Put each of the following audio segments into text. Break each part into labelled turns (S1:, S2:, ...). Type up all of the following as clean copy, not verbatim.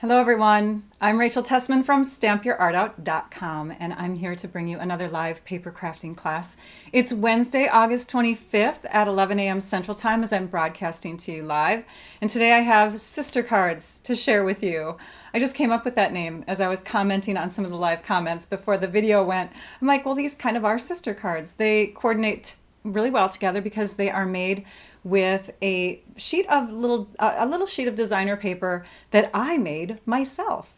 S1: Hello everyone, I'm Rachel Tessman from stampyourartout.com and I'm here to bring you another live paper crafting class. It's Wednesday, August 25th at 11 a.m. Central Time as I'm broadcasting to you live. And today I have sister cards to share with you. I just came up with that name as I was commenting on some of the live comments before the video went. I'm like, well, these kind of are sister cards. They coordinate really well together because they are made with a little sheet of designer paper that I made myself.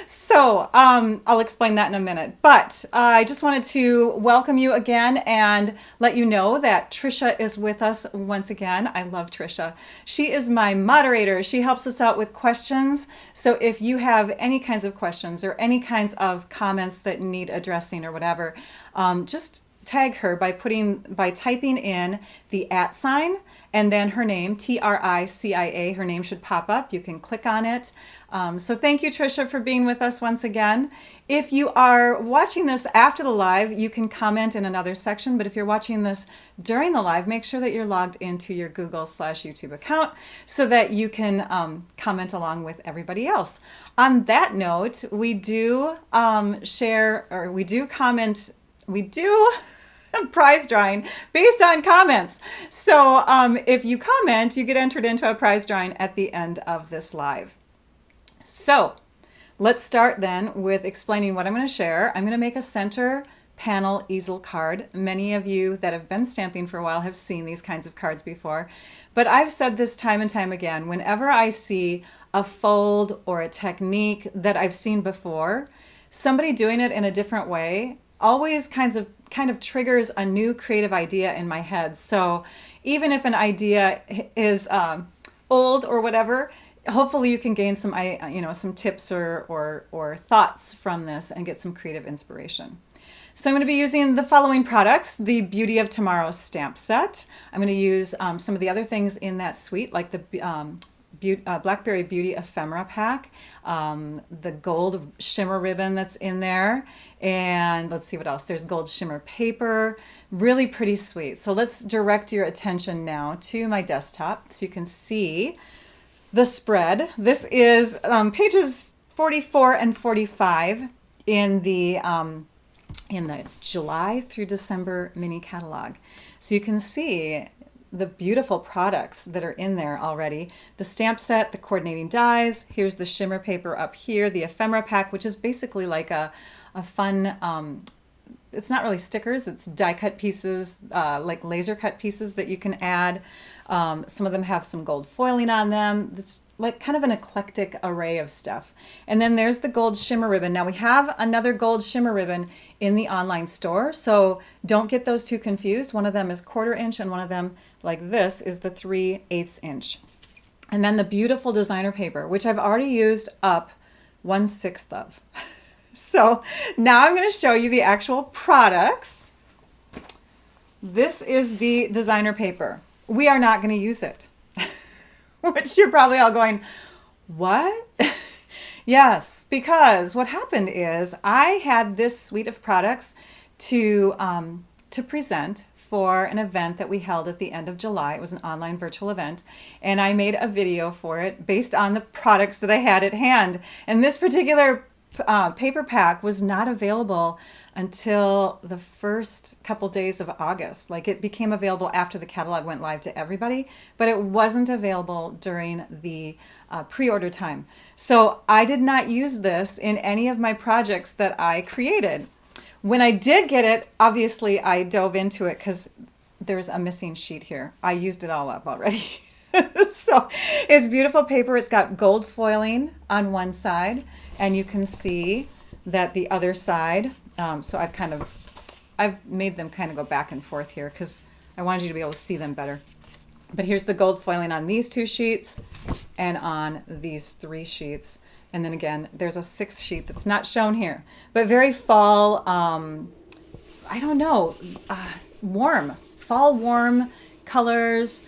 S1: So I'll explain that in a minute. But I just wanted to welcome you again and let you know that Trisha is with us once again. I love Trisha. She is my moderator. She helps us out with questions. So if you have any kinds of questions or any kinds of comments that need addressing or whatever, just tag her by typing in the @ sign and then her name, Tricia. Her name should pop up. You can click on it. So thank you, Trisha, for being with us once again. If you are watching this after the live, you can comment in another section. But if you're watching this during the live, make sure that you're logged into your Google/YouTube account so that you can comment along with everybody else. On that note, we do prize drawing based on comments. So if you comment, you get entered into a prize drawing at the end of this live. So let's start then with explaining what I'm going to share. I'm going to make a center panel easel card. Many of you that have been stamping for a while have seen these kinds of cards before. But I've said this time and time again, whenever I see a fold or a technique that I've seen before, somebody doing it in a different way always kind of triggers a new creative idea in my head. So even if an idea is old or whatever, hopefully you can gain some tips or thoughts from this and get some creative inspiration. So I'm going to be using the following products: the Beauty of Tomorrow stamp set. I'm going to use some of the other things in that suite, like the Blackberry Beauty ephemera pack, the gold shimmer ribbon that's in there, and let's see what else. There's gold shimmer paper, really pretty sweet. So let's direct your attention now to my desktop so you can see the spread. This is pages 44 and 45 in the July through December mini catalog. So you can see the beautiful products that are in there already. The stamp set, the coordinating dies. Here's the shimmer paper up here, the ephemera pack, which is basically like a fun, it's not really stickers, it's die cut pieces, like laser cut pieces that you can add. Some of them have some gold foiling on them. It's like kind of an eclectic array of stuff. And then there's the gold shimmer ribbon. Now we have another gold shimmer ribbon in the online store, so don't get those two confused. One of them is 1/4 inch and one of them, like this, is the 3/8 inch. And then the beautiful designer paper, which I've already used up 1/6 of. So now I'm going to show you the actual products. This is the designer paper. We are not going to use it, which you're probably all going, what? Yes, because what happened is I had this suite of products to present for an event that we held at the end of July. It was an online virtual event, and I made a video for it based on the products that I had at hand. And this particular paper pack was not available until the first couple days of August. Like, it became available after the catalog went live to everybody, but it wasn't available during the pre-order time. So I did not use this in any of my projects that I created. When I did get it, obviously I dove into it because there's a missing sheet here. I used it all up already. So it's beautiful paper. It's got gold foiling on one side, and you can see that the other side, so I've made them kind of go back and forth here because I wanted you to be able to see them better. But here's the gold foiling on these 2 sheets and on these 3 sheets. And then again, there's a 6th sheet that's not shown here, but very fall, I don't know, fall warm colors,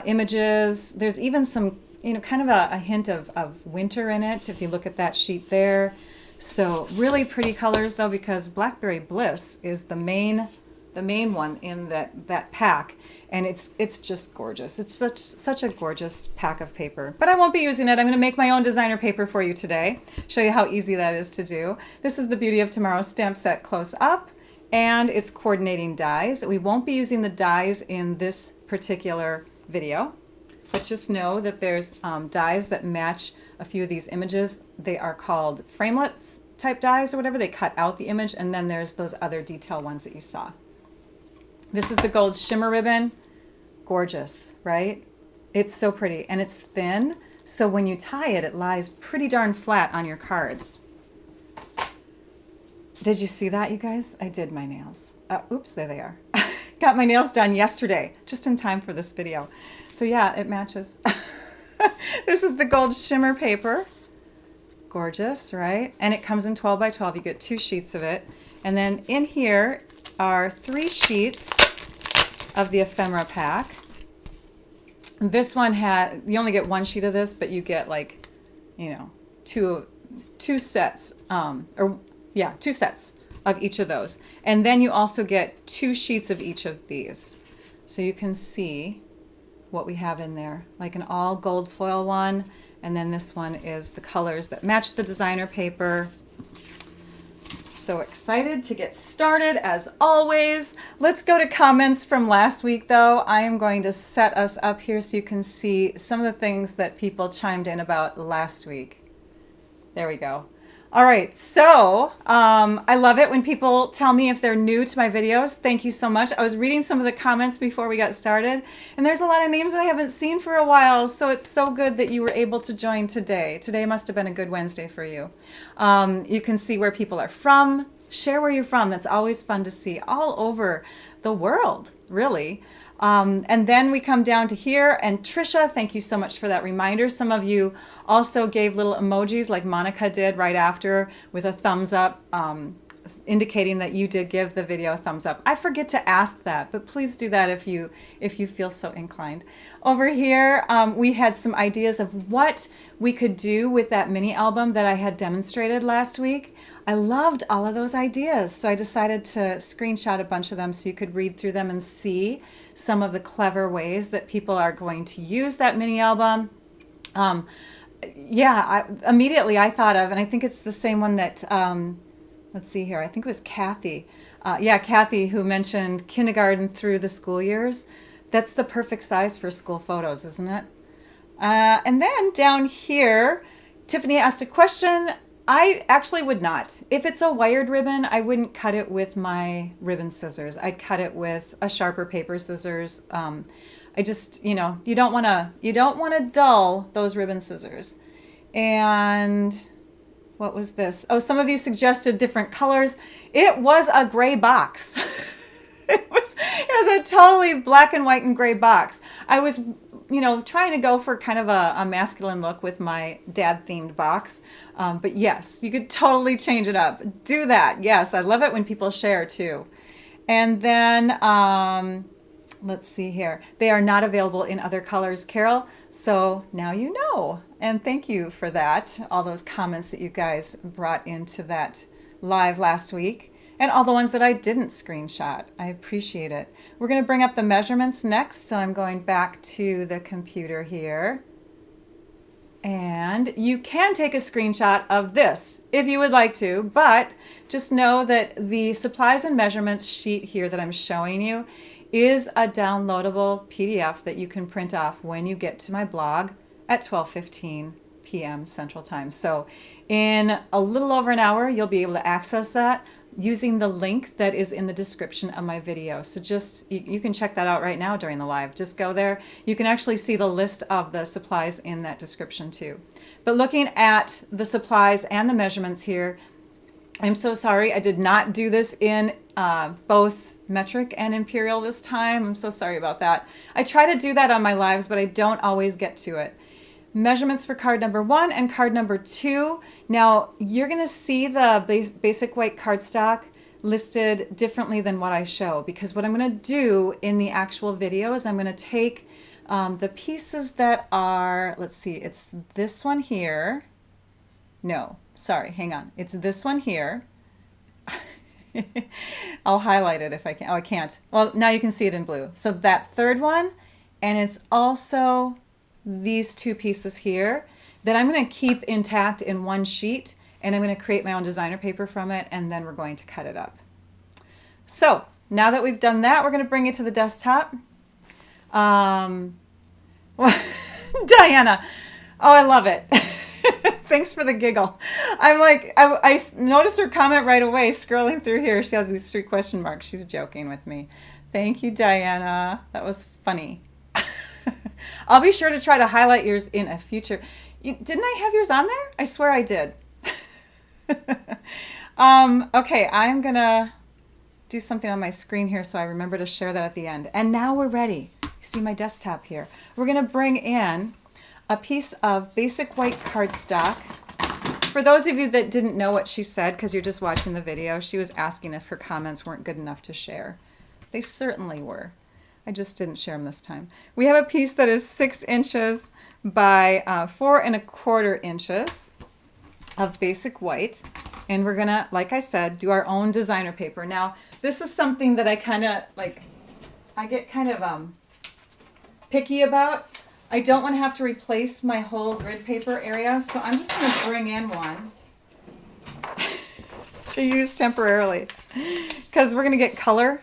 S1: images. There's even some, kind of a hint of winter in it if you look at that sheet there. So really pretty colors though, because Blackberry Bliss is the main the main one in that pack, and it's just gorgeous. It's such a gorgeous pack of paper. But I won't be using it. I'm going to make my own designer paper for you today. Show you how easy that is to do. This is the Beauty of Tomorrow stamp set close up, and it's coordinating dies. We won't be using the dies in this particular video, but just know that there's dies that match a few of these images. They are called framelits type dies or whatever. They cut out the image, and then there's those other detail ones that you saw. This is the gold shimmer ribbon. Gorgeous, right? It's so pretty, and it's thin, so when you tie it, it lies pretty darn flat on your cards. Did you see that, you guys? I did my nails. Oops, there they are. Got my nails done yesterday, just in time for this video. So yeah, it matches. This is the gold shimmer paper. Gorgeous, right? And it comes in 12 by 12. You get 2 sheets of it. And then in here are 3 sheets of the ephemera pack. This one you only get 1 sheet of this, but you get like, you know, two sets, 2 sets of each of those. And then you also get 2 sheets of each of these. So you can see what we have in there, like an all gold foil one. And then this one is the colors that match the designer paper. So excited to get started as always. Let's go to comments from last week though. I am going to set us up here so you can see some of the things that people chimed in about last week. There we go. All right, so I love it when people tell me if they're new to my videos. Thank you so much. I was reading some of the comments before we got started, and there's a lot of names that I haven't seen for a while, so it's so good that you were able to join today. Today must have been a good Wednesday for you. You can see where people are from. Share where you're from. That's always fun to see all over the world, really. And then we come down to here, and Trisha, thank you so much for that reminder. Some of you also gave little emojis like Monica did right after with a thumbs up, indicating that you did give the video a thumbs up. I forget to ask that, but please do that if you feel so inclined. Over here, we had some ideas of what we could do with that mini album that I had demonstrated last week. I loved all of those ideas, so I decided to screenshot a bunch of them so you could read through them and see some of the clever ways that people are going to use that mini album. Immediately I thought of, and I think it's the same one that, let's see here, I think it was Kathy. Kathy, who mentioned kindergarten through the school years. That's the perfect size for school photos, isn't it? And then down here, Tiffany asked a question. I actually would not. If it's a wired ribbon, I wouldn't cut it with my ribbon scissors. I'd cut it with a sharper paper scissors. I just, you don't want to dull those ribbon scissors. And what was this? Oh, some of you suggested different colors. It was a gray box. It was a totally black and white and gray box. I was, trying to go for kind of a masculine look with my dad-themed box. But yes, you could totally change it up. Do that. Yes, I love it when people share too. And then, let's see here. They are not available in other colors, Carol. So now you know. And thank you for that. All those comments that you guys brought into that live last week. And all the ones that I didn't screenshot. I appreciate it. We're going to bring up the measurements next. So I'm going back to the computer here. And you can take a screenshot of this if you would like to, but just know that the supplies and measurements sheet here that I'm showing you is a downloadable PDF that you can print off when you get to my blog at 12:15 p.m. Central Time. So in a little over an hour, you'll be able to access that using the link that is in the description of my video. So just, you can check that out right now during the live. Just go there. You can actually see the list of the supplies in that description too. But looking at the supplies and the measurements here, I'm so sorry I did not do this in both metric and imperial this time. I'm so sorry about that. I try to do that on my lives, but I don't always get to it. Measurements for card number 1 and card number 2. Now you're going to see the basic white cardstock listed differently than what I show, because what I'm going to do in the actual video is I'm going to take the pieces that are, let's see, it's this one here. No, sorry, hang on. It's this one here. I'll highlight it if I can. Oh, I can't. Well, now you can see it in blue. So that third one, and it's also these two pieces here that I'm going to keep intact in one sheet, and I'm going to create my own designer paper from it, and then we're going to cut it up. So now that we've done that, we're going to bring it to the desktop. Diana, oh, I love it. Thanks for the giggle. I'm like, I noticed her comment right away, scrolling through here. She has these 3 question marks. She's joking with me. Thank you, Diana. That was funny. I'll be sure to try to highlight yours in a future. Didn't I have yours on there? I swear I did. Okay, I'm going to do something on my screen here so I remember to share that at the end. And now we're ready. You see my desktop here. We're going to bring in a piece of basic white cardstock. For those of you that didn't know what she said because you're just watching the video, she was asking if her comments weren't good enough to share. They certainly were. I just didn't share them this time. We have a piece that is 6 inches by 4 1/4 inches of basic white. And we're gonna, like I said, do our own designer paper. Now, this is something that I kind of like, I get kind of picky about. I don't want to have to replace my whole grid paper area, so I'm just going to bring in one to use temporarily because we're going to get color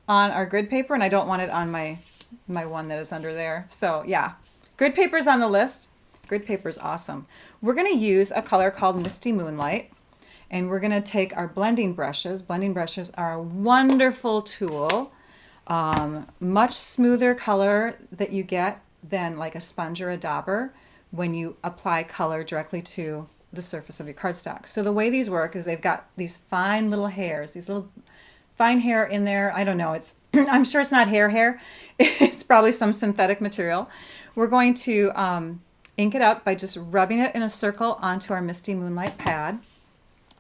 S1: on our grid paper, and I don't want it on my one that is under there. So yeah, grid paper is on the list. Grid paper is awesome. We're going to use a color called Misty Moonlight, and we're going to take our blending brushes. Blending brushes are a wonderful tool, much smoother color that you get than like a sponge or a dauber when you apply color directly to the surface of your cardstock. So the way these work is they've got these fine little hairs, these little fine hair in there. I don't know, it's I'm sure it's not hair. It's probably some synthetic material. We're going to ink it up by just rubbing it in a circle onto our Misty Moonlight pad.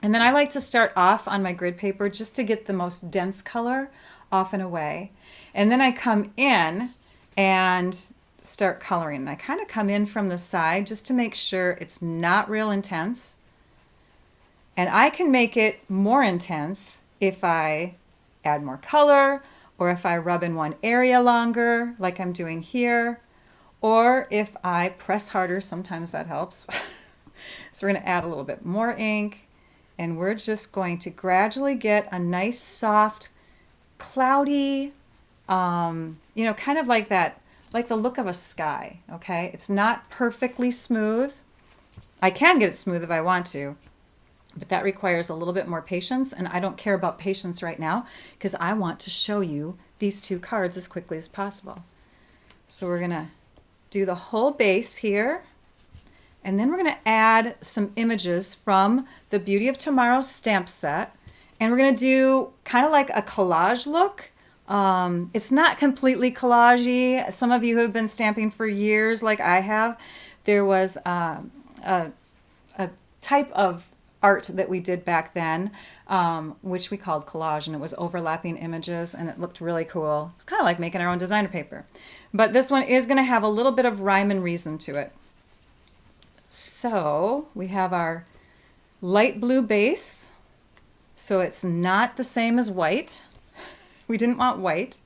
S1: And then I like to start off on my grid paper just to get the most dense color off and away. And then I come in and start coloring. And I kind of come in from the side just to make sure it's not real intense. And I can make it more intense if I add more color, or if I rub in one area longer, like I'm doing here, or if I press harder, sometimes that helps. So we're going to add a little bit more ink, and we're just going to gradually get a nice, soft, cloudy, you know, kind of like that, like the look of a sky, okay? It's not perfectly smooth. I can get it smooth if I want to, but that requires a little bit more patience, and I don't care about patience right now because I want to show you these 2 cards as quickly as possible. So we're going to do the whole base here, and then we're going to add some images from the Beauty of Tomorrow stamp set, and we're going to do kind of like a collage look. It's not completely collage-y. Some of you who have been stamping for years like I have, there was a type of art that we did back then, which we called collage, and it was overlapping images, and it looked really cool. It's kind of like making our own designer paper. But this one is going to have a little bit of rhyme and reason to it. So we have our light blue base, so it's not the same as white. We didn't want white.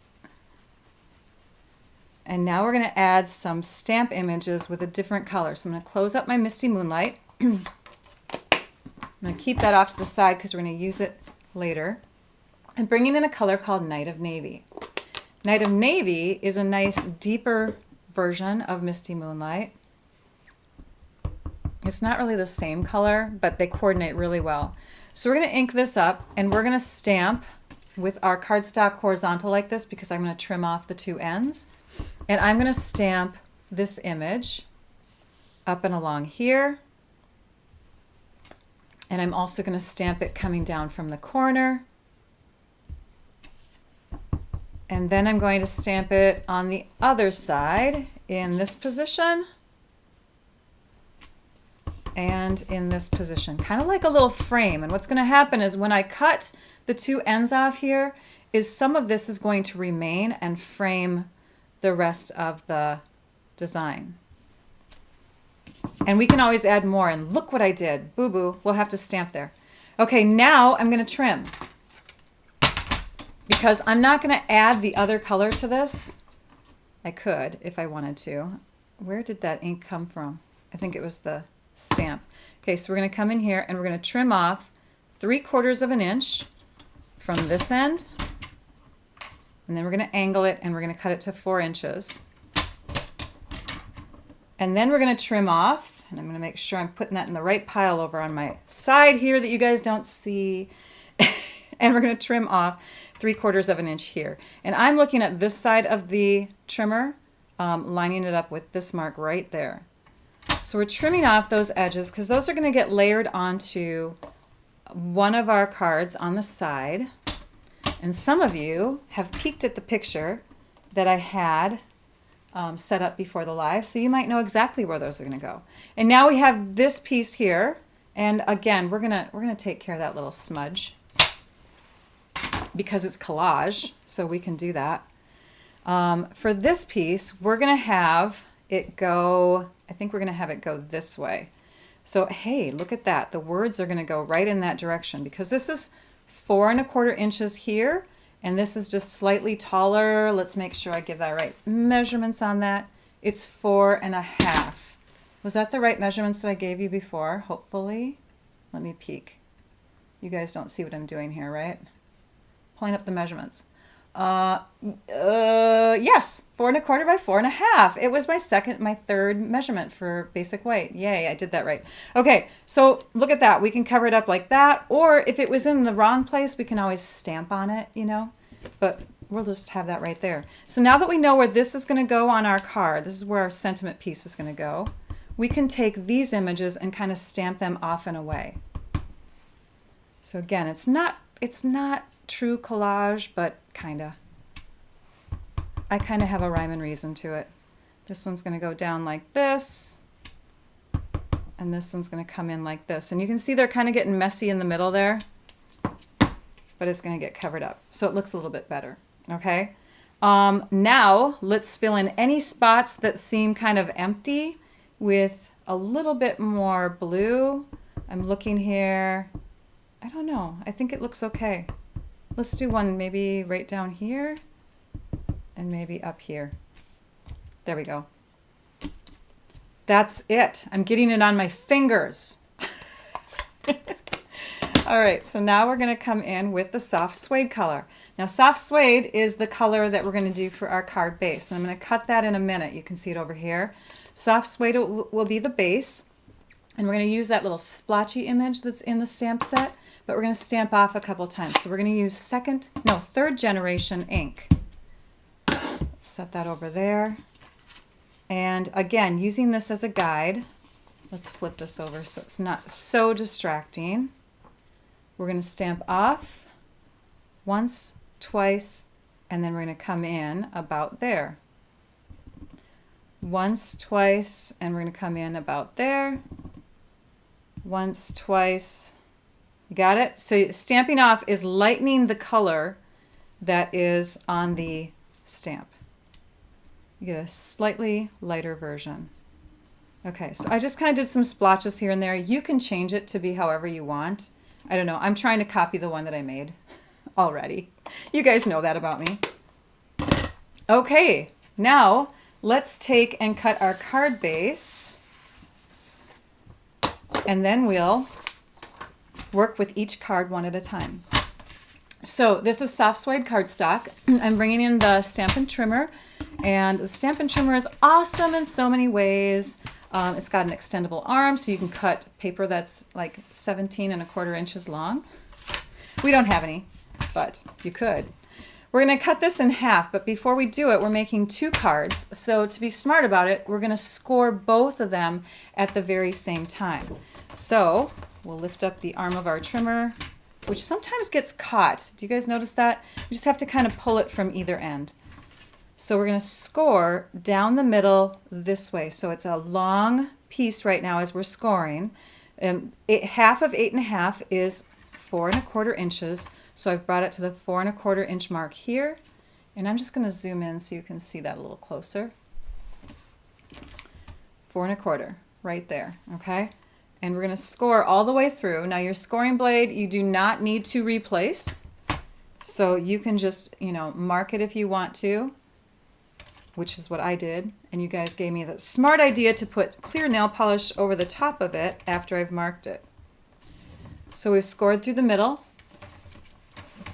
S1: And now we're going to add some stamp images with a different color. So I'm going to close up my Misty Moonlight. I'm going to keep that off to the side because we're going to use it later. I'm bringing in a color called Night of Navy. Night of Navy is a nice deeper version of Misty Moonlight. It's not really the same color, but they coordinate really well. So we're going to ink this up, and we're going to stamp with our cardstock horizontal like this because I'm going to trim off the 2 ends. And I'm going to stamp this image up and along here. And I'm also going to stamp it coming down from the corner. And then I'm going to stamp it on the other side in this position and in this position, kind of like a little frame. And what's going to happen is when I cut the 2 ends off here, is some of this is going to remain and frame the rest of the design. And we can always add more, and look what I did. Boo-boo, we'll have to stamp there. Okay, now I'm going to trim. because I'm not going to add the other color to this. I could if I wanted to. Where did that ink come from? I think it was the stamp. Okay, so we're going to come in here and we're going to trim off 3/4 of an inch from this end. And then we're going to angle it and we're going to cut it to 4 inches. And then we're going to trim off, and I'm going to make sure I'm putting that in the right pile over on my side here that you guys don't see. And we're going to trim off 3/4 of an inch here. And I'm looking at this side of the trimmer, lining it up with this mark right there. So we're trimming off those edges because those are going to get layered onto one of our cards on the side. And some of you have peeked at the picture that I had set up before the live, so you might know exactly where those are going to go. And now we have this piece here, and again, we're gonna take care of that little smudge because it's collage, so we can do that. For this piece, we're gonna have it go, I think we're gonna have it go this way. So hey, look at that. The words are gonna go right in that direction because this is 4 1/4 inches here, and this is just slightly taller. Let's make sure I give that right measurements on that. It's 4 1/2. Was that the right measurements that I gave you before? Hopefully. Let me peek. You guys don't see what I'm doing here, right? Pulling up the measurements. Yes, 4 1/4 by 4 1/2. It was my third measurement for basic white. Yay, I did that right. Okay, so look at that. We can cover it up like that, or if it was in the wrong place, we can always stamp on it, you know, but we'll just have that right there. So now that we know where this is going to go on our card, this is where our sentiment piece is going to go, we can take these images and kind of stamp them off and away. So again, it's not true collage, but kinda. I kind of have a rhyme and reason to it. This one's going to go down like this, and this one's going to come in like this. And you can see they're kind of getting messy in the middle there, but it's going to get covered up. So it looks a little bit better, okay? Now let's fill in any spots that seem kind of empty with a little bit more blue. I'm looking here. I don't know. I think it looks okay. Let's do one maybe right down here and maybe up here. There we go. That's it. I'm getting it on my fingers. All right, so now we're going to come in with the soft suede color. Now soft suede is the color that we're going to do for our card base. And I'm going to cut that in a minute. You can see it over here. Soft suede will be the base. And we're going to use that little splotchy image that's in the stamp set, but we're going to stamp off a couple times. So we're going to use third generation ink. Let's set that over there. And again, using this as a guide, let's flip this over so it's not so distracting. We're going to stamp off once, twice, and then we're going to come in about there. Once, twice, and we're going to come in about there. Once, twice. You got it? So stamping off is lightening the color that is on the stamp. You get a slightly lighter version. Okay, so I just kind of did some splotches here and there. You can change it to be however you want. I don't know. I'm trying to copy the one that I made already. You guys know that about me. Okay, now let's take and cut our card base, and then we'll work with each card one at a time. So this is soft suede cardstock. I'm bringing in the Stampin' Trimmer, and the Stampin' Trimmer is awesome in so many ways. It's got an extendable arm, so you can cut paper that's like 17 1/4 inches long. We don't have any, but you could. We're going to cut this in half, but before we do it, we're making 2 cards. So to be smart about it, we're going to score both of them at the very same time. So we'll lift up the arm of our trimmer, which sometimes gets caught. Do you guys notice that? You just have to kind of pull it from either end. So we're going to score down the middle this way. So it's a long piece right now as we're scoring. Half of 8 1/2 is 4 1/4 inches. So I've brought it to the 4 1/4 inch mark here. And I'm just going to zoom in so you can see that a little closer. 4 1/4 right there, okay? And we're going to score all the way through. Now your scoring blade, you do not need to replace. So you can just, mark it if you want to, which is what I did. And you guys gave me the smart idea to put clear nail polish over the top of it after I've marked it. So we've scored through the middle.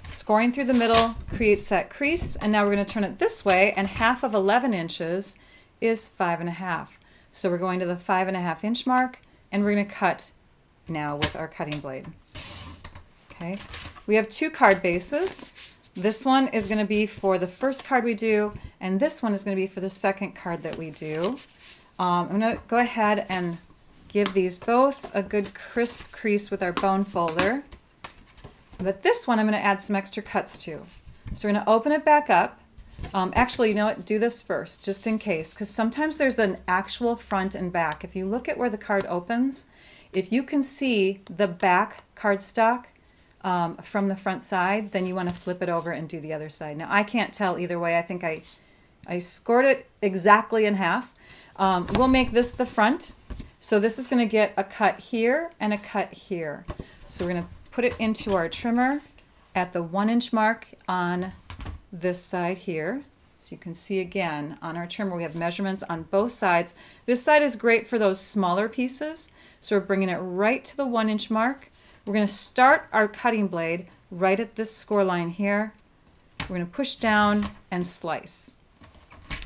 S1: Scoring through the middle creates that crease, and now we're going to turn it this way, and half of 11 inches is 5.5. So we're going to the 5.5 inch mark, and we're going to cut now with our cutting blade. Okay, we have 2 card bases. This one is going to be for the first card we do, and this one is going to be for the second card that we do. I'm going to go ahead and give these both a good crisp crease with our bone folder. But this one I'm going to add some extra cuts to. So we're going to open it back up. Actually, you know what? Do this first, just in case, because sometimes there's an actual front and back. If you look at where the card opens, if you can see the back cardstock from the front side, then you want to flip it over and do the other side. Now, I can't tell either way. I think I scored it exactly in half. We'll make this the front. So this is going to get a cut here and a cut here. So we're going to put it into our trimmer at the 1 inch mark on this side here. So you can see again on our trimmer we have measurements on both sides. This side is great for those smaller pieces. So we're bringing it right to the 1 inch mark. We're going to start our cutting blade right at this score line here. We're going to push down and slice.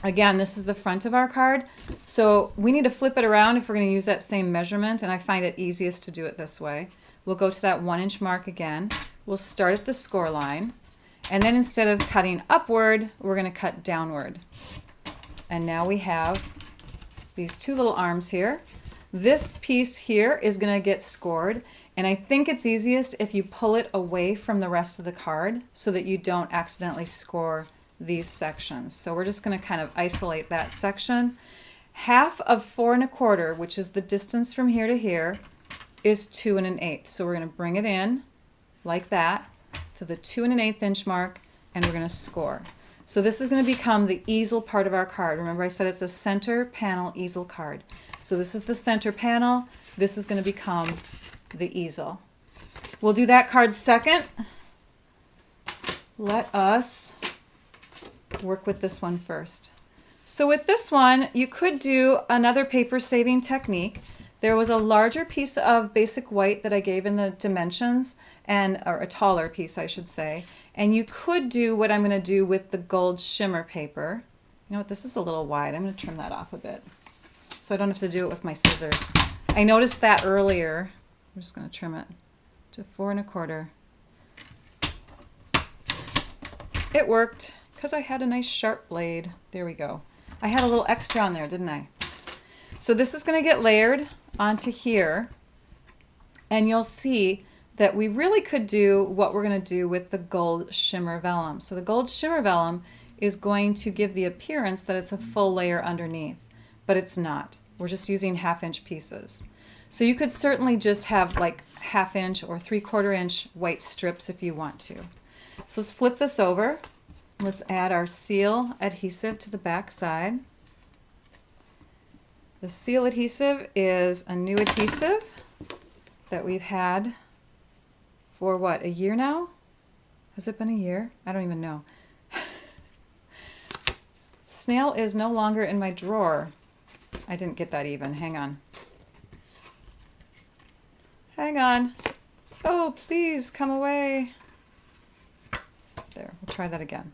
S1: Again, this is the front of our card. So we need to flip it around if we're going to use that same measurement, and I find it easiest to do it this way. We'll go to that 1 inch mark again. We'll start at the score line. And then instead of cutting upward, we're going to cut downward. And now we have these 2 little arms here. This piece here is going to get scored. And I think it's easiest if you pull it away from the rest of the card so that you don't accidentally score these sections. So we're just going to kind of isolate that section. Half of 4 1/4, which is the distance from here to here, is 2 1/8. So we're going to bring it in like that to the 2 1/8 inch mark, and we're going to score. So this is going to become the easel part of our card. Remember I said it's a center panel easel card. So this is the center panel. This is going to become the easel. We'll do that card second. Let us work with this one first. So with this one, you could do another paper saving technique. There was a larger piece of basic white that I gave in the dimensions, or a taller piece I should say, and you could do what I'm going to do with the gold shimmer paper. You know what, this is a little wide. I'm going to trim that off a bit so I don't have to do it with my scissors. I noticed that earlier. I'm just going to trim it to 4 1/4. It worked because I had a nice sharp blade. There we go. I had a little extra on there, didn't I? So this is going to get layered onto here, and you'll see that we really could do what we're going to do with the gold shimmer vellum. So the gold shimmer vellum is going to give the appearance that it's a full layer underneath, but it's not. We're just using 1/2 inch pieces. So you could certainly just have like 1/2 inch or 3/4 inch white strips if you want to. So let's flip this over. Let's add our seal adhesive to the back side. The seal adhesive is a new adhesive that we've had for what, a year now? Has it been a year? I don't even know. Snail is no longer in my drawer. I didn't get that even. Hang on. Hang on. Oh, please come away. There, we'll try that again.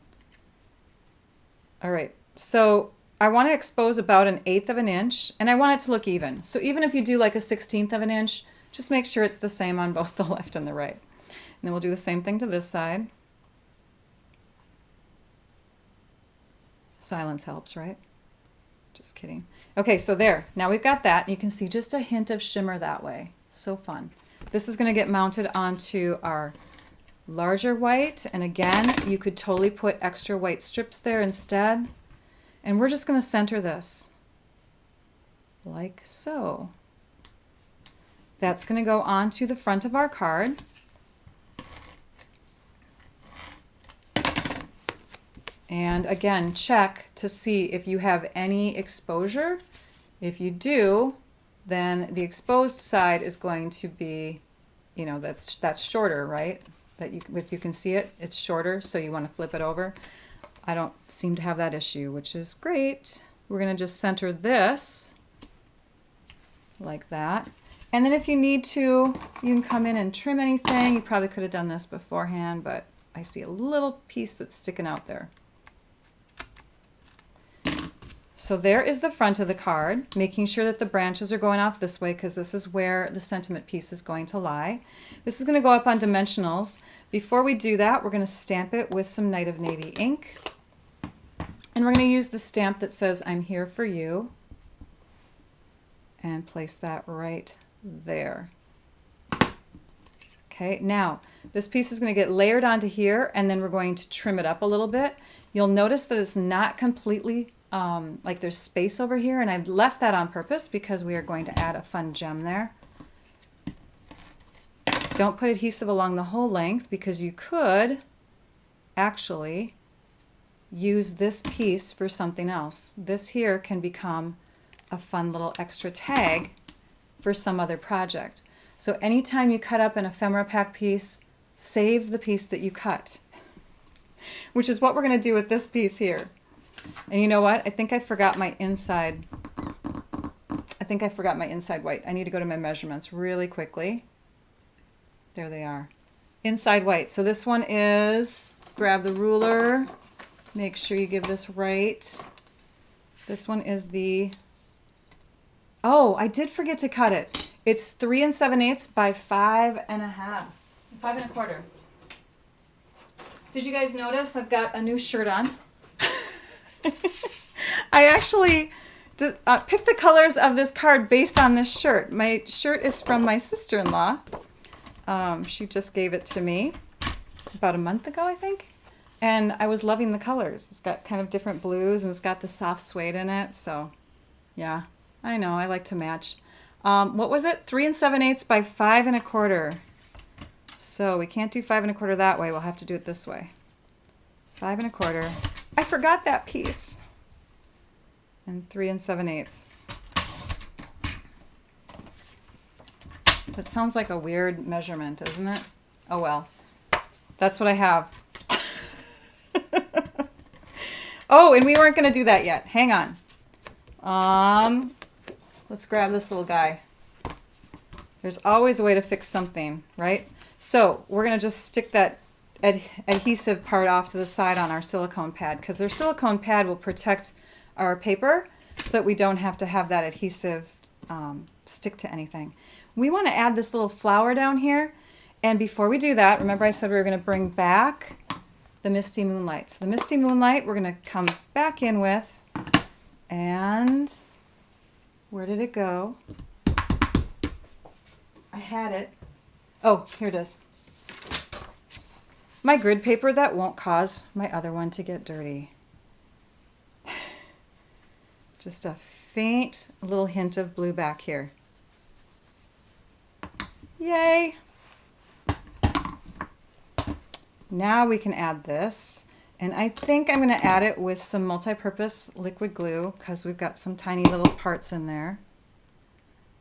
S1: All right, so I want to expose about 1/8 of an inch, and I want it to look even. So even if you do like a 1/16 of an inch, just make sure it's the same on both the left and the right. And then we'll do the same thing to this side. Silence helps, right? Just kidding. Okay, so there. Now we've got that. You can see just a hint of shimmer that way. So fun. This is going to get mounted onto our larger white, and again, you could totally put extra white strips there instead. And we're just going to center this like so. That's going to go onto the front of our card. And again, check to see if you have any exposure. If you do, then the exposed side is going to be, that's shorter, right? that you, if you can see it, it's shorter, so you want to flip it over. I don't seem to have that issue, which is great. We're going to just center this like that. And then if you need to, you can come in and trim anything. You probably could have done this beforehand, but I see a little piece that's sticking out there. So there is the front of the card, making sure that the branches are going off this way because this is where the sentiment piece is going to lie. This is going to go up on dimensionals. Before we do that, we're going to stamp it with some Night of Navy ink. And we're going to use the stamp that says, I'm here for you, and place that right there. Okay, now this piece is going to get layered onto here, and then we're going to trim it up a little bit. You'll notice that it's not completely like there's space over here, and I've left that on purpose because we are going to add a fun gem there. Don't put adhesive along the whole length because you could actually use this piece for something else. This here can become a fun little extra tag for some other project. So anytime you cut up an ephemera pack piece, save the piece that you cut, which is what we're going to do with this piece here. And you know what? I think I forgot my inside. I think I forgot my inside white. I need to go to my measurements really quickly. There they are. Inside white. So this one is, grab the ruler. Make sure you give this right. This one is the, oh, I did forget to cut it. It's 3 7/8 by 5 1/2. 5 1/4. Did you guys notice I've got a new shirt on? I actually picked the colors of this card based on this shirt. My shirt is from my sister-in-law. She just gave it to me about a month ago, I think. And I was loving the colors. It's got kind of different blues, and it's got the soft suede in it. So, yeah, I know. I like to match. What was it? 3 7/8 by 5 1/4. So we can't do 5 1/4 that way. We'll have to do it this way. 5 1/4. I forgot that piece. And 3 7/8. That sounds like a weird measurement, isn't it? Oh well. That's what I have. Oh, and we weren't going to do that yet. Hang on. Let's grab this little guy. There's always a way to fix something, right? So we're going to just stick that adhesive part off to the side on our silicone pad, because their silicone pad will protect our paper so that we don't have to have that adhesive stick to anything. We want to add this little flower down here, and before we do that, remember I said we were going to bring back the Misty Moonlight. So the Misty Moonlight we're going to come back in with, and where did it go? I had it. Oh, here it is. My grid paper that won't cause my other one to get dirty. Just a faint little hint of blue back here. Yay! Now we can add this, and I think I'm going to add it with some multi-purpose liquid glue because we've got some tiny little parts in there.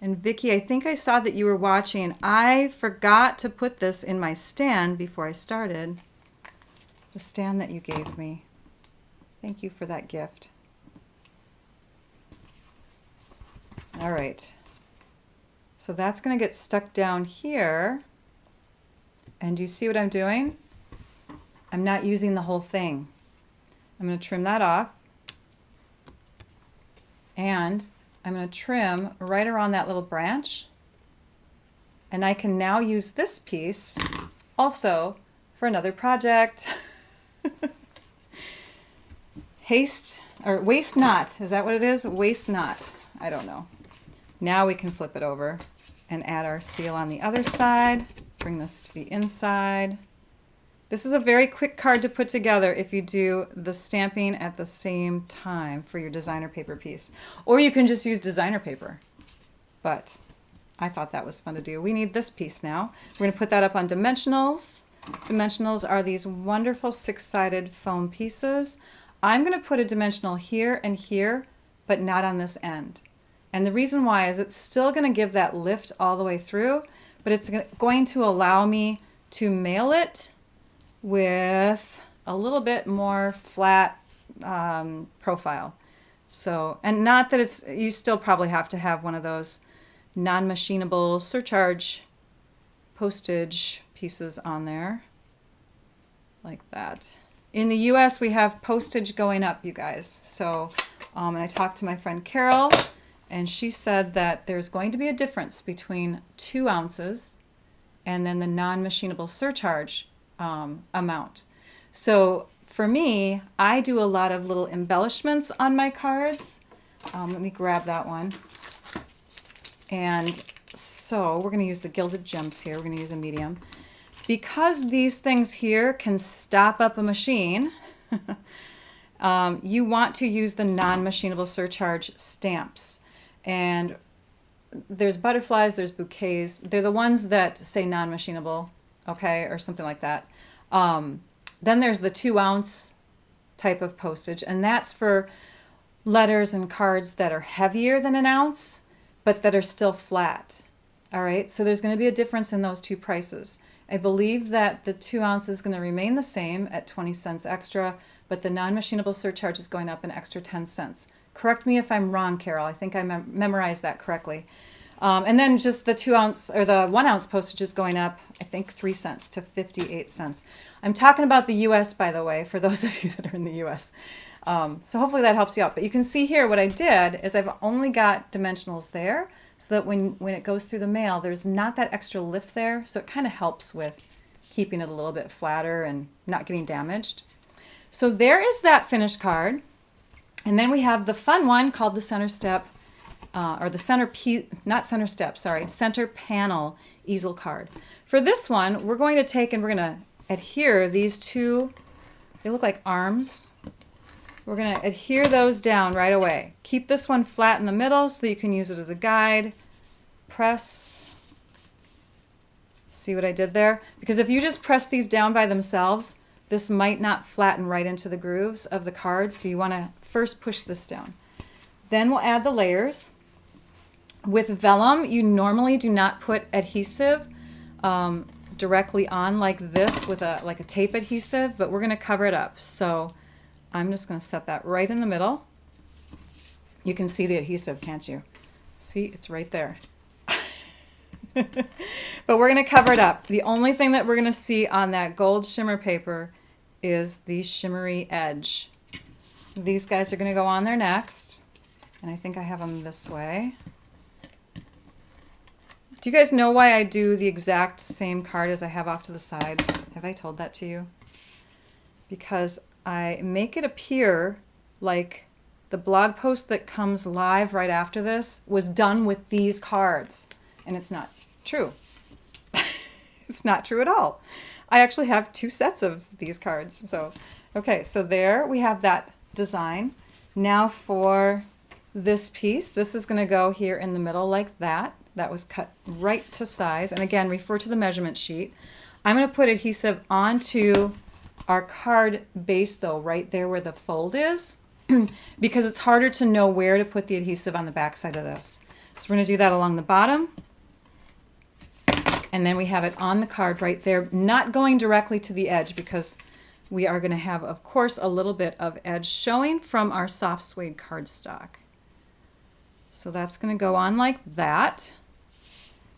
S1: And Vicki, I think I saw that you were watching. I forgot to put this in my stand before I started. The stand that you gave me. Thank you for that gift. All right. So that's going to get stuck down here. And do you see what I'm doing? I'm not using the whole thing. I'm going to trim that off. And I'm going to trim right around that little branch. And I can now use this piece also for another project. Haste, or waste not. Is that what it is? Waste not. I don't know. Now we can flip it over and add our seal on the other side. Bring this to the inside. This is a very quick card to put together if you do the stamping at the same time for your designer paper piece. Or you can just use designer paper. But I thought that was fun to do. We need this piece now. We're going to put that up on dimensionals. Dimensionals are these wonderful 6-sided foam pieces. I'm going to put a dimensional here and here, but not on this end. And the reason why is it's still going to give that lift all the way through, but it's going to allow me to mail it with a little bit more flat profile. So, and not that it's, you still probably have to have one of those non-machinable surcharge postage pieces on there like that. In the US, we have postage going up, you guys. So, and I talked to my friend Carol, and she said that there's going to be a difference between 2 ounces and then the non-machinable surcharge amount. So for me, I do a lot of little embellishments on my cards. Let me grab that one. And so we're going to use the Gilded Gems here. We're going to use a medium. Because these things here can stop up a machine, you want to use the non-machinable surcharge stamps. And there's butterflies, there's bouquets. They're the ones that say non-machinable, okay, or something like that. Then there's the 2 ounce type of postage, and that's for letters and cards that are heavier than 1 ounce, but that are still flat. All right, so there's going to be a difference in those 2 prices. I believe that the 2 ounce is going to remain the same at 20 cents extra, but the non-machinable surcharge is going up an extra 10 cents. Correct me if I'm wrong, Carol. I think I memorized that correctly. And then just the 2 ounce or the 1 ounce postage is going up, I think, 3 cents to 58 cents. I'm talking about the US, by the way, for those of you that are in the US. So hopefully that helps you out. But you can see here what I did is I've only got dimensionals there so that when it goes through the mail, there's not that extra lift there. So it kind of helps with keeping it a little bit flatter and not getting damaged. So there is that finished card. And then we have the fun one called the center step, or the center piece, not center step, sorry, center panel easel card. For this one, we're going to take and we're going to adhere these 2, they look like arms. We're going to adhere those down right away. Keep this one flat in the middle so that you can use it as a guide. Press. See what I did there? Because if you just press these down by themselves, this might not flatten right into the grooves of the cards, so you want to first push this down. Then we'll add the layers. With vellum, you normally do not put adhesive directly on like this with a tape adhesive, but we're going to cover it up. So I'm just going to set that right in the middle. You can see the adhesive, can't you? See, it's right there. But we're going to cover it up. The only thing that we're going to see on that gold shimmer paper is the shimmery edge. These guys are going to go on there next. And I think I have them this way. Do you guys know why I do the exact same card as I have off to the side? Have I told that to you? Because I make it appear like the blog post that comes live right after this was done with these cards. And it's not true. It's not true at all. I actually have 2 sets of these cards. So, okay, so there we have that design. Now for this piece, this is going to go here in the middle like that. That was cut right to size. And again, refer to the measurement sheet. I'm going to put adhesive onto our card base though, right there where the fold is, because it's harder to know where to put the adhesive on the back side of this. So we're going to do that along the bottom. And then we have it on the card right there, not going directly to the edge because we are going to have, of course, a little bit of edge showing from our soft suede cardstock. So that's going to go on like that.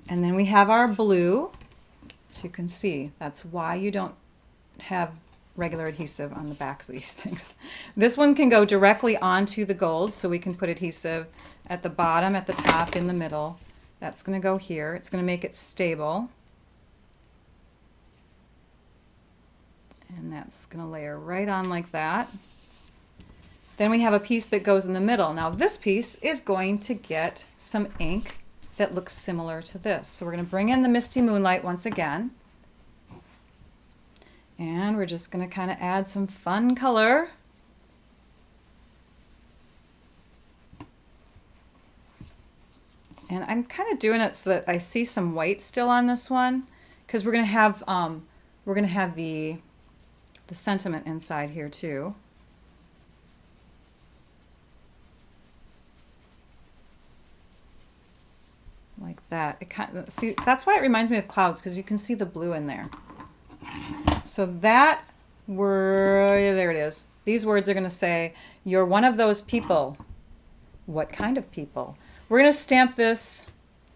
S1: And then we have our blue. So you can see that's why you don't have regular adhesive on the backs of these things. This one can go directly onto the gold, so we can put adhesive at the bottom, at the top, in the middle. That's going to go here. It's going to make it stable. And that's going to layer right on like that. Then we have a piece that goes in the middle. Now this piece is going to get some ink that looks similar to this. So we're going to bring in the Misty Moonlight once again. And we're just going to kind of add some fun color. And I'm kind of doing it so that I see some white still on this one, because we're going to have the sentiment inside here too. Like that. It kind of, see, that's why it reminds me of clouds, because you can see the blue in there. So that word, there it is. These words are going to say, you're one of those people. What kind of people? We're going to stamp this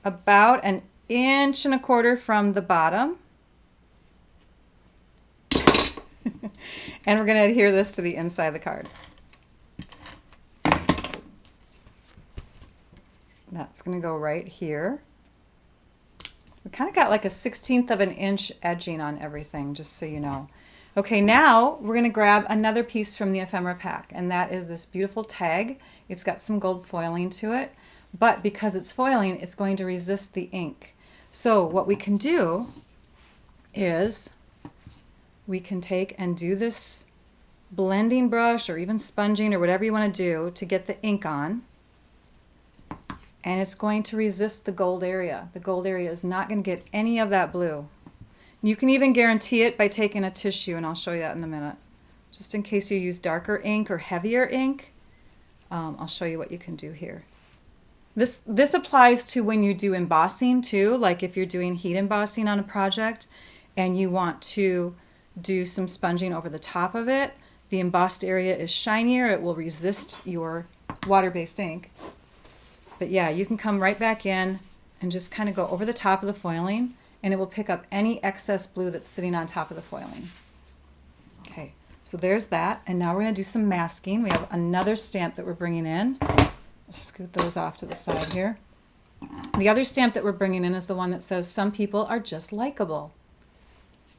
S1: about 1.25 inches from the bottom. And we're going to adhere this to the inside of the card. That's going to go right here. We kind of got like a 1/16 of an inch edging on everything, just so you know. Okay, now we're going to grab another piece from the ephemera pack, and that is this beautiful tag. It's got some gold foiling to it, but because it's foiling, it's going to resist the ink. So what we can do is we can take and do this blending brush or even sponging or whatever you want to do to get the ink on. And it's going to resist the gold area. The gold area is not going to get any of that blue. You can even guarantee it by taking a tissue, and I'll show you that in a minute. Just in case you use darker ink or heavier ink, I'll show you what you can do here. This applies to when you do embossing too, like if you're doing heat embossing on a project and you want to do some sponging over the top of it. The embossed area is shinier, it will resist your water-based ink. But yeah, you can come right back in and just kind of go over the top of the foiling, and it will pick up any excess blue that's sitting on top of the foiling. Okay, so there's that, and now we're going to do some masking. We have another stamp that we're bringing in. Let's scoot those off to the side here. The other stamp that we're bringing in is the one that says, some people are just likable.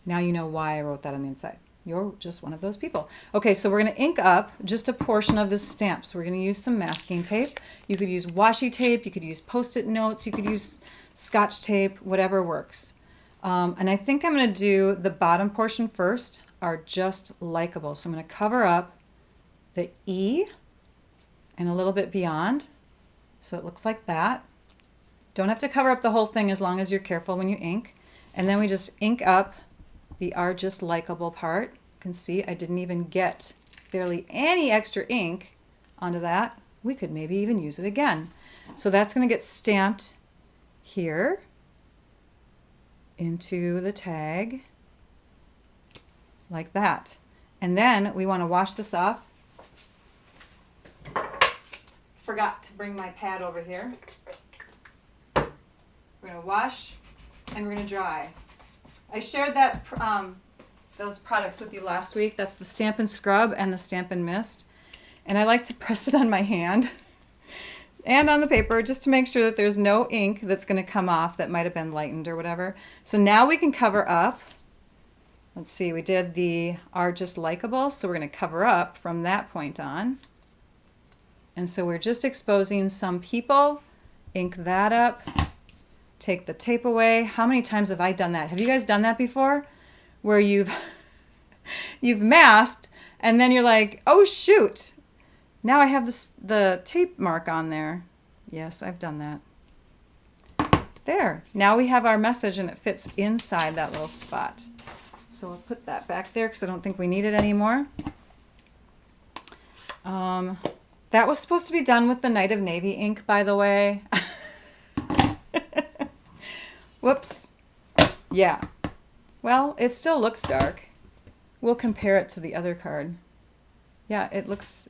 S1: Now you know why I wrote that on the inside. You're just one of those people. Okay, so we're going to ink up just a portion of this stamp. So we're going to use some masking tape. You could use washi tape, you could use Post-it notes, you could use Scotch tape, whatever works. And I think I'm going to do the bottom portion first, are just likable. So I'm going to cover up the E and a little bit beyond. So it looks like that. Don't have to cover up the whole thing as long as you're careful when you ink. And then we just ink up the are just likable part. You can see I didn't even get barely any extra ink onto that. We could maybe even use it again. So that's going to get stamped here into the tag like that. And then we want to wash this off. Forgot to bring my pad over here. We're going to wash and we're going to dry. I shared that those products with you last week. That's the Stamp and Scrub and the Stamp and Mist. And I like to press it on my hand and on the paper just to make sure that there's no ink that's going to come off that might have been lightened or whatever. So now we can cover up. Let's see, we did the are just likable, so we're going to cover up from that point on. And so we're just exposing some people, ink that up. Take the tape away. How many times have I done that? Have you guys done that before? Where you've masked and then you're like, oh shoot, now I have the tape mark on there. Yes, I've done that. There. Now we have our message and it fits inside that little spot. So we'll put that back there because I don't think we need it anymore. That was supposed to be done with the Night of Navy ink, by the way. Whoops. Yeah. Well, it still looks dark. We'll compare it to the other card. Yeah, it looks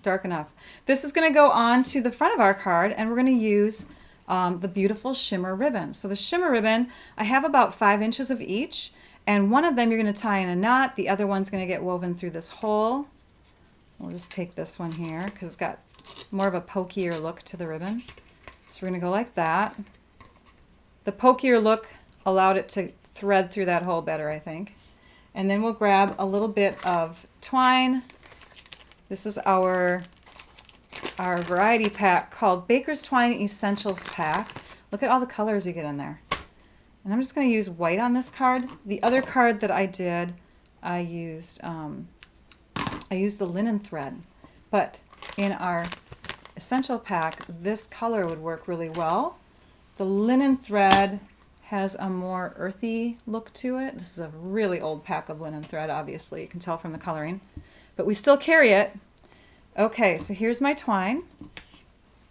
S1: dark enough. This is going to go on to the front of our card, and we're going to use the beautiful shimmer ribbon. So the shimmer ribbon, I have about 5 inches of each, and one of them you're going to tie in a knot. The other one's going to get woven through this hole. We'll just take this one here because it's got more of a pokier look to the ribbon. So we're going to go like that. The pokier look allowed it to thread through that hole better, I think. And then we'll grab a little bit of twine. This is our variety pack called Baker's Twine Essentials Pack. Look at all the colors you get in there. And I'm just going to use white on this card. The other card that I did, I used the linen thread. But in our essential pack, this color would work really well. The linen thread has a more earthy look to it. This is a really old pack of linen thread, obviously. You can tell from the coloring. But we still carry it. Okay, so here's my twine.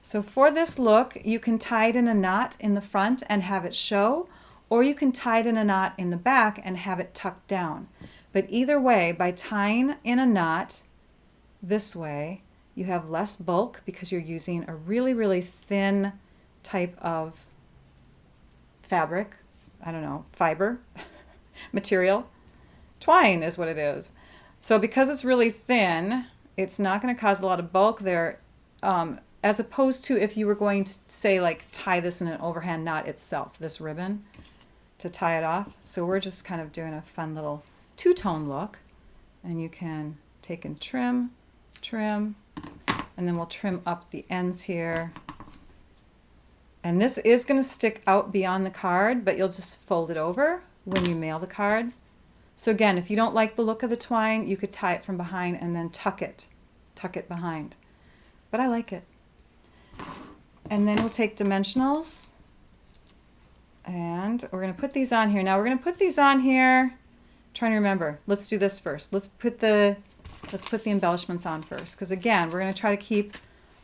S1: So for this look, you can tie it in a knot in the front and have it show, or you can tie it in a knot in the back and have it tucked down. But either way, by tying in a knot this way, you have less bulk because you're using a really, really thin type of fabric, I don't know, fiber, material. Twine is what it is. So because it's really thin, it's not going to cause a lot of bulk there, as opposed to if you were going to, say, like tie this in an overhand knot itself, this ribbon, to tie it off. So we're just kind of doing a fun little two-tone look. And you can take and trim, and then we'll trim up the ends here. And this is going to stick out beyond the card, but you'll just fold it over when you mail the card. So again, if you don't like the look of the twine, you could tie it from behind and then tuck it behind. But I like it. And then we'll take dimensionals, and we're going to put these on here. Now we're going to put these on here. I'm trying to remember. Let's do this first. Let's put the embellishments on first, because again, we're going to try to keep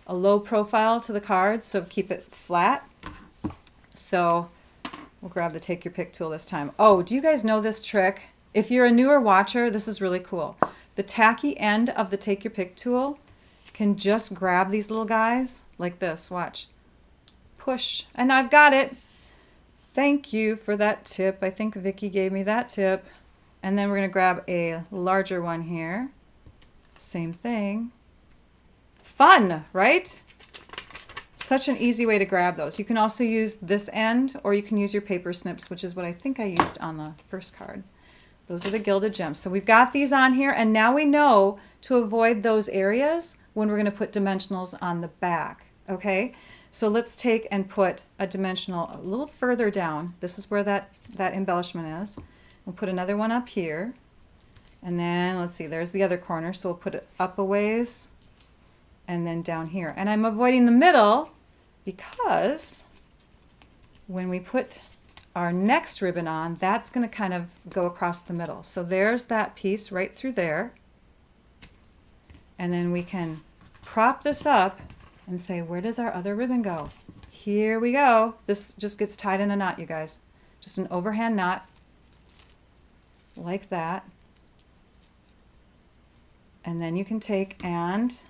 S1: a low profile to the card, so keep it flat. So we'll grab the Take Your Pick tool this time. Oh, do you guys know this trick? If you're a newer watcher, this is really cool. The tacky end of the Take Your Pick tool can just grab these little guys like this. Watch. Push. And I've got it. Thank you for that tip. I think Vicky gave me that tip. And then we're going to grab a larger one here. Same thing. Fun, right? Such an easy way to grab those. You can also use this end, or you can use your paper snips, which is what I think I used on the first card. Those are the gilded gems. So we've got these on here, and now we know to avoid those areas when we're going to put dimensionals on the back. Okay, so let's take and put a dimensional a little further down. This is where that embellishment is. We'll put another one up here, and then let's see, there's the other corner, so we'll put it up a ways and then down here. And I'm avoiding the middle because when we put our next ribbon on, that's going to kind of go across the middle. So there's that piece right through there. And then we can prop this up and say, where does our other ribbon go? Here we go. This just gets tied in a knot, you guys. Just an overhand knot like that. And then you can take and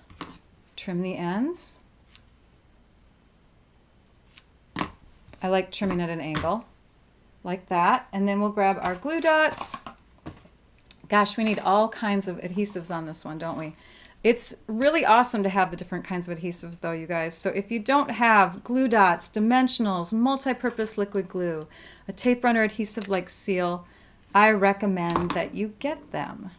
S1: trim the ends. I like trimming at an angle like that. And then we'll grab our glue dots. Gosh, we need all kinds of adhesives on this one, don't we? It's really awesome to have the different kinds of adhesives though, you guys. So if you don't have glue dots, dimensionals, multi-purpose liquid glue, a tape runner adhesive like Seal, I recommend that you get them,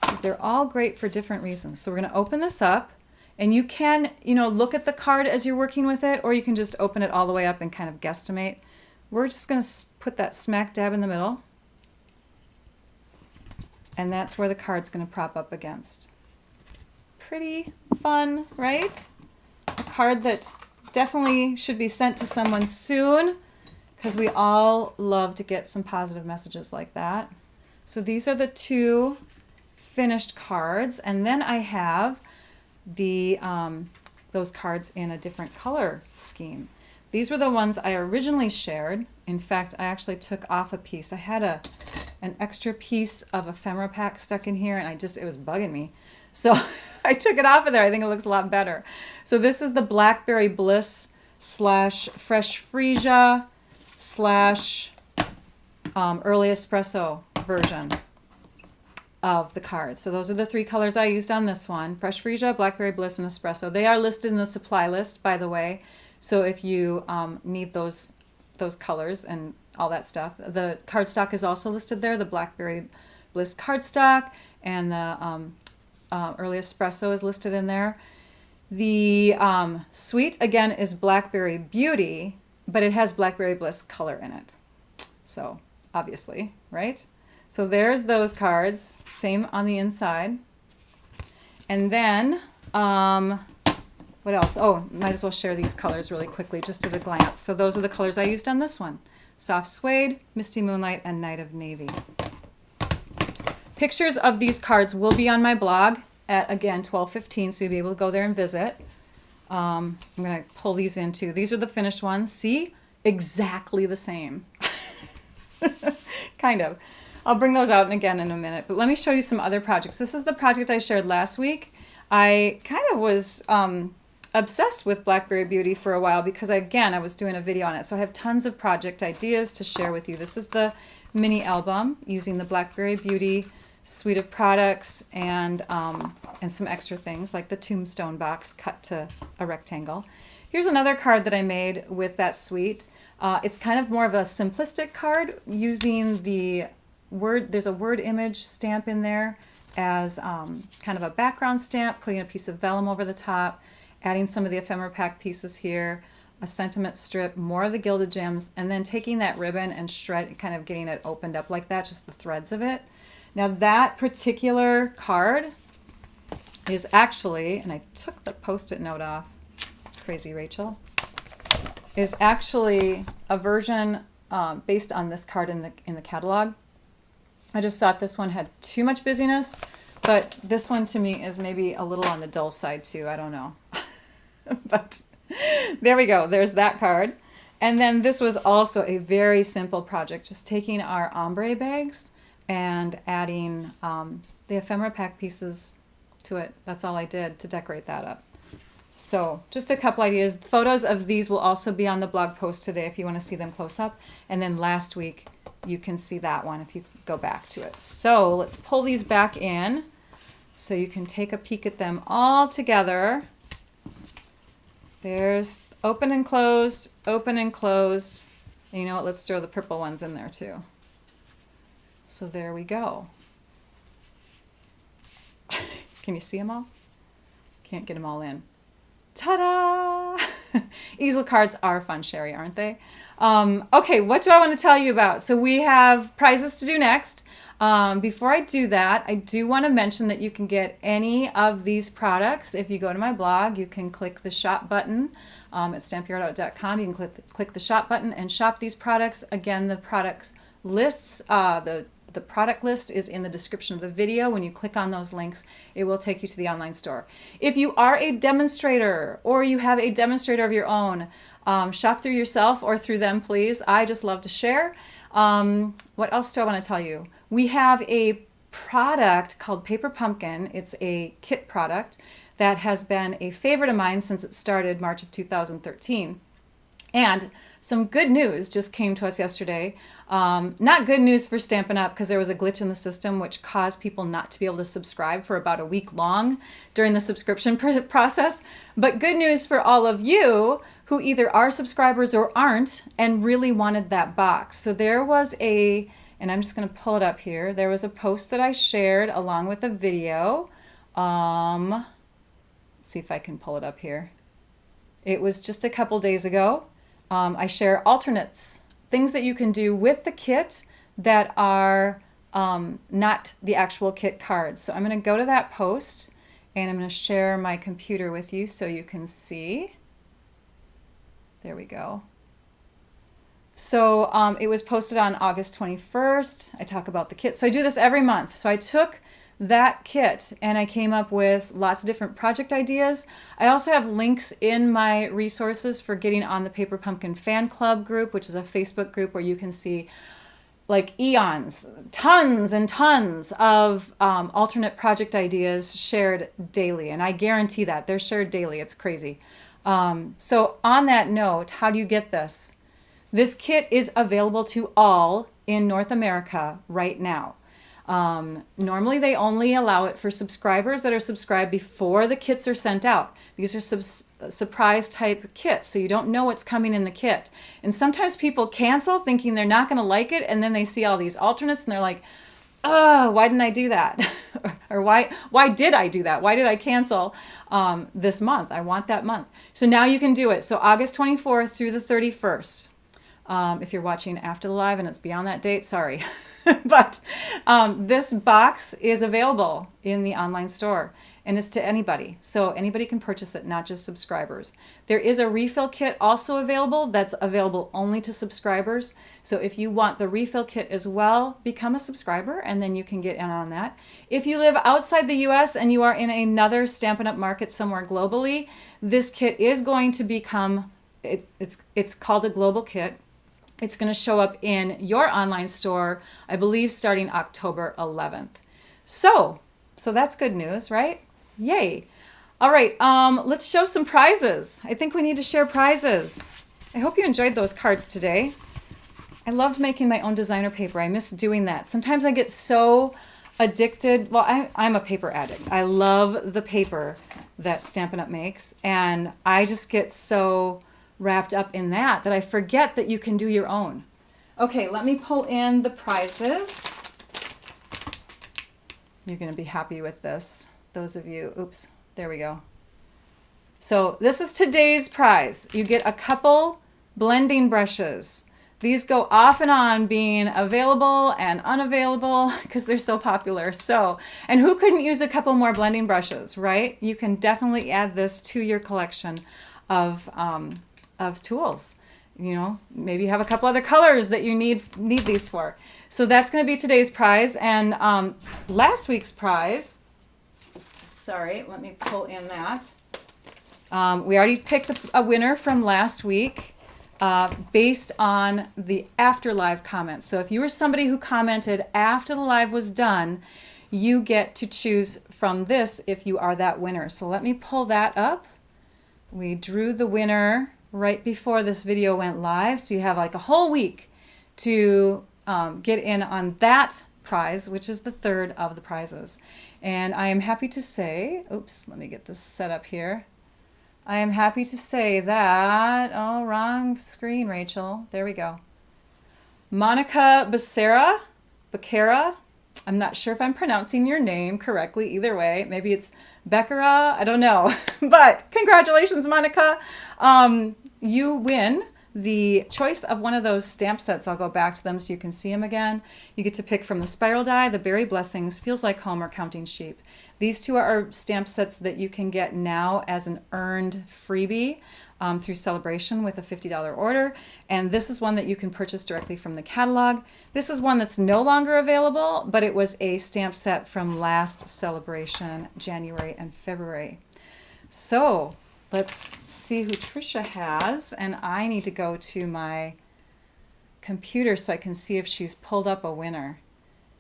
S1: because they're all great for different reasons. So we're going to open this up, and you can, look at the card as you're working with it, or you can just open it all the way up and kind of guesstimate. We're just going to put that smack dab in the middle, and that's where the card's going to prop up against. Pretty fun, right? A card that definitely should be sent to someone soon, because we all love to get some positive messages like that. So these are the two finished cards, and then I have the those cards in a different color scheme. These were the ones I originally shared. In fact, I actually took off a piece. I had an extra piece of ephemera pack stuck in here, and it was bugging me. So I took it off of there. I think it looks a lot better. So this is the Blackberry Bliss / Fresh Freesia / Early Espresso version of the card. So those are the three colors I used on this one: Fresh Freesia, Blackberry Bliss, and Espresso. They are listed in the supply list, by the way. So if you need those colors and all that stuff, the cardstock is also listed there. The Blackberry Bliss cardstock and the Early Espresso is listed in there. The sweet, again, is Blackberry Beauty, but it has Blackberry Bliss color in it. So obviously, right? So there's those cards, same on the inside. And then, what else? Oh, might as well share these colors really quickly, just at a glance. So those are the colors I used on this one: Soft Suede, Misty Moonlight, and Night of Navy. Pictures of these cards will be on my blog at, again, 12:15, so you'll be able to go there and visit. I'm going to pull these in too. These are the finished ones. See? Exactly the same. Kind of. I'll bring those out again in a minute. But let me show you some other projects. This is the project I shared last week. I kind of was obsessed with Blackberry Beauty for a while because, I was doing a video on it. So I have tons of project ideas to share with you. This is the mini album using the Blackberry Beauty suite of products and some extra things like the tombstone box cut to a rectangle. Here's another card that I made with that suite. It's kind of more of a simplistic card using the word, there's a word image stamp in there as kind of a background stamp, putting a piece of vellum over the top, adding some of the ephemera pack pieces here, a sentiment strip, more of the Gilded Gems, and then taking that ribbon and kind of getting it opened up like that, just the threads of it. Now that particular card is actually, and I took the Post-it note off, crazy Rachel, is actually a version based on this card in the catalog. I just thought this one had too much busyness, but this one to me is maybe a little on the dull side too. I don't know. But there we go. There's that card. And then this was also a very simple project, just taking our ombre bags and adding the ephemera pack pieces to it. That's all I did to decorate that up. So just a couple ideas. Photos of these will also be on the blog post today if you want to see them close up. And then last week you can see that one if you go back to it. So let's pull these back in so you can take a peek at them all together. There's open and closed, open and closed. And you know what? Let's throw the purple ones in there too. So there we go. Can you see them all? Can't get them all in. Ta-da! Easel cards are fun, Sherry, aren't they? Okay, what do I want to tell you about? So we have prizes to do next. Before I do that, I do want to mention that you can get any of these products. If you go to my blog, you can click the shop button at stampyourartout.com. You can click the shop button and shop these products. Again, the products lists, the product list is in the description of the video. When you click on those links, it will take you to the online store. If you are a demonstrator or you have a demonstrator of your own, shop through yourself or through them, please. I just love to share. What else do I want to tell you? We have a product called Paper Pumpkin. It's a kit product that has been a favorite of mine since it started March of 2013. And some good news just came to us yesterday. Not good news for Stampin' Up! Because there was a glitch in the system which caused people not to be able to subscribe for about a week long during the subscription process. But good news for all of you who either are subscribers or aren't and really wanted that box. So there was and I'm just going to pull it up here. There was a post that I shared along with a video. Let's see if I can pull it up here. It was just a couple days ago. I share alternates, things that you can do with the kit that are not the actual kit cards. So I'm going to go to that post and I'm going to share my computer with you so you can see. There we go. So it was posted on August 21st. I talk about the kit. So I do this every month. So I took that kit and I came up with lots of different project ideas. I also have links in my resources for getting on the Paper Pumpkin fan club group, which is a Facebook group where you can see like eons, tons and tons of alternate project ideas shared daily. And I guarantee that they're shared daily. It's crazy. So on that note, how do you get this? This kit is available to all in North America right now. Normally they only allow it for subscribers that are subscribed before the kits are sent out. These are surprise type kits, so you don't know what's coming in the kit. And sometimes people cancel thinking they're not going to like it, and then they see all these alternates and they're like, oh, why didn't I do that? Or why did I do that? Why did I cancel this month? I want that month. So now you can do it. So August 24th through the 31st. If you're watching after the live and it's beyond that date, sorry. But this box is available in the online store and it's to anybody. So anybody can purchase it, not just subscribers. There is a refill kit also available that's available only to subscribers. So if you want the refill kit as well, become a subscriber and then you can get in on that. If you live outside the US and you are in another Stampin' Up! Market somewhere globally, this kit is going to become, it's called a global kit. It's going to show up in your online store, I believe, starting October 11th. So that's good news, right? Yay. All right, let's show some prizes. I think we need to share prizes. I hope you enjoyed those cards today. I loved making my own designer paper. I miss doing that. Sometimes I get so addicted. Well, I'm a paper addict. I love the paper that Stampin' Up! Makes, and I just get so wrapped up in that I forget that you can do your own. Okay, let me pull in the prizes. You're going to be happy with this. Those of you, oops, there we go. So this is today's prize. You get a couple blending brushes. These go off and on being available and unavailable because they're so popular. So, and who couldn't use a couple more blending brushes, right? You can definitely add this to your collection of tools. You know, maybe you have a couple other colors that you need these for. So that's going to be today's prize. And last week's prize, sorry, let me pull in that. We already picked a winner from last week. Based on the after live comments. So if you were somebody who commented after the live was done, you get to choose from this if you are that winner. So let me pull that up. We drew the winner right before this video went live. So you have like a whole week to get in on that prize, which is the third of the prizes. And I am happy to say, oops, let me get this set up here. I am happy to say that, oh, wrong screen, Rachel. There we go. Monica Becerra, I'm not sure if I'm pronouncing your name correctly either way. Maybe it's Becerra, I don't know. But congratulations, Monica. You win the choice of one of those stamp sets. I'll go back to them so you can see them again. You get to pick from the Spiral Die, the Berry Blessings, Feels Like Home, or Counting Sheep. These two are stamp sets that you can get now as an earned freebie through Celebration with a $50 order. And this is one that you can purchase directly from the catalog. This is one that's no longer available, but it was a stamp set from last Celebration, January and February. So let's see who Trisha has. And I need to go to my computer so I can see if she's pulled up a winner.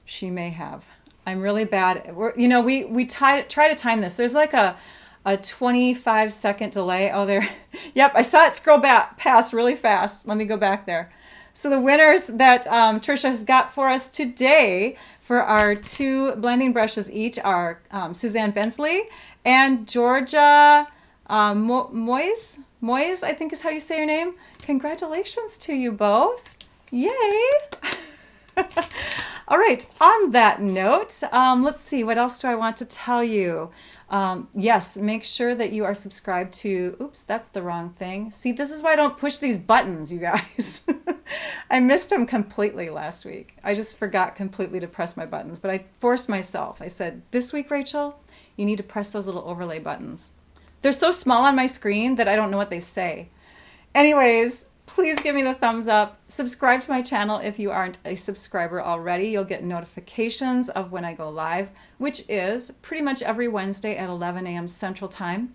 S1: She may have. I'm really bad. We try to time this. There's like a 25-second delay. Oh, there. Yep, I saw it scroll back past really fast. Let me go back there. So the winners that Trisha has got for us today for our two blending brushes each are Suzanne Bensley and Georgia Moyes. Moyes, I think is how you say your name. Congratulations to you both. Yay. All right, on that note, let's see, what else do I want to tell you? Yes, make sure that you are subscribed to, oops, that's the wrong thing. See, this is why I don't push these buttons, you guys. I missed them completely last week. I just forgot completely to press my buttons, but I forced myself. I said, this week, Rachel, you need to press those little overlay buttons. They're so small on my screen that I don't know what they say. Anyways, please give me the thumbs up. Subscribe to my channel if you aren't a subscriber already. You'll get notifications of when I go live, which is pretty much every Wednesday at 11 a.m. Central Time.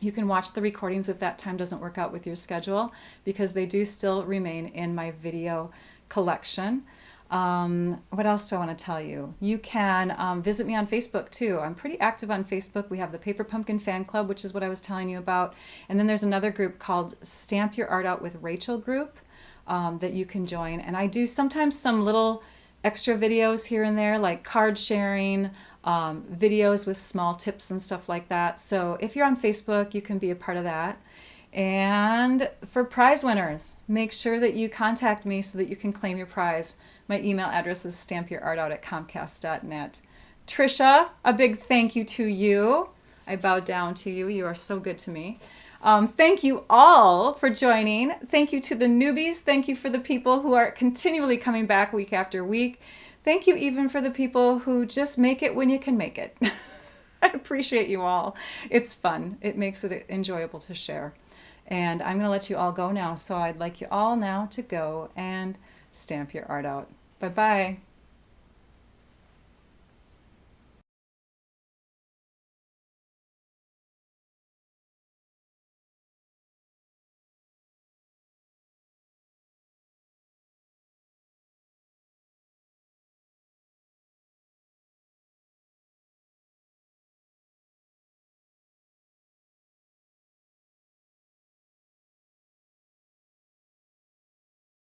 S1: You can watch the recordings if that time doesn't work out with your schedule, because they do still remain in my video collection. What else do I want to tell you? You can visit me on Facebook too. I'm pretty active on Facebook. We have the Paper Pumpkin Fan Club, which is what I was telling you about. And then there's another group called Stamp Your Art Out with Rachel group that you can join. And I do sometimes some little extra videos here and there, like card sharing, videos with small tips and stuff like that. So if you're on Facebook, you can be a part of that. And for prize winners, make sure that you contact me so that you can claim your prize. My email address is stampyourartout@comcast.net. Trisha, a big thank you to you. I bow down to you. You are so good to me. Thank you all for joining. Thank you to the newbies. Thank you for the people who are continually coming back week after week. Thank you even for the people who just make it when you can make it. I appreciate you all. It's fun. It makes it enjoyable to share. And I'm going to let you all go now. So I'd like you all now to go and stamp your art out. Bye-bye.